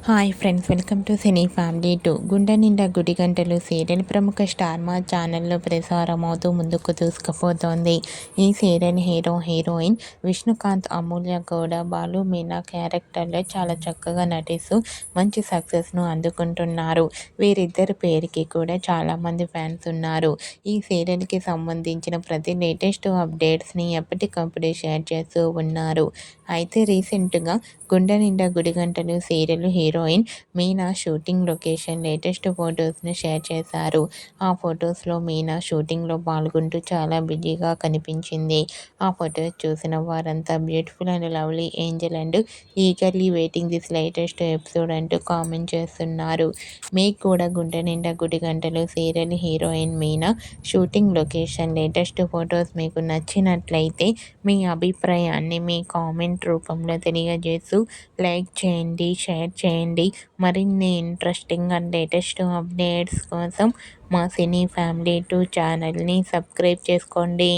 Hi friends, welcome to cine family 2. గుండె నిండా గుడి గంటలు సీరియల్ ప్రముఖ స్టార్ మా ఛానల్లో ప్రసారం అవుతూ ముందుకు దూసుకుపోతోంది. ఈ సీరియల్ హీరోయిన్ విష్ణుకాంత్, అమూల్య గౌడ, బాలు మీనా క్యారెక్టర్లో చాలా చక్కగా నటిస్తూ మంచి సక్సెస్ను అందుకుంటున్నారు. వీరిద్దరి పేరుకి కూడా చాలామంది ఫ్యాన్స్ ఉన్నారు. ఈ సీరియల్కి సంబంధించిన ప్రతి లేటెస్ట్ అప్డేట్స్ని ఎప్పటికప్పుడు షేర్ చేస్తూ ఉన్నారు. అయితే రీసెంట్గా గుండె నిండా గుడి గంటలు serial heroine Meena shooting location latest ఫొటోస్ను షేర్ చేశారు. ఆ ఫొటోస్లో మీనా షూటింగ్లో పాల్గొంటూ చాలా బిజీగా కనిపించింది. ఆ ఫొటోస్ చూసిన వారంతా beautiful and lovely Angel and eagerly waiting this latest episode అంటూ కామెంట్ చేస్తున్నారు. మీకు కూడా గుండె నిండా గుడి గంటలు serial heroine Meena shooting location latest photos మీకు నచ్చినట్లయితే మీ అభిప్రాయాన్ని మీ కామెంట్ రూపంలో తెలియజేస్తూ లైక్ చేయండి, షేర్ చేయండి. మరిన్ని ఇంట్రెస్టింగ్ అండ్ లేటెస్ట్ అప్డేట్స్ కోసం మా సినీ ఫ్యామిలీ 2 ఛానల్ని సబ్స్క్రైబ్ చేసుకోండి.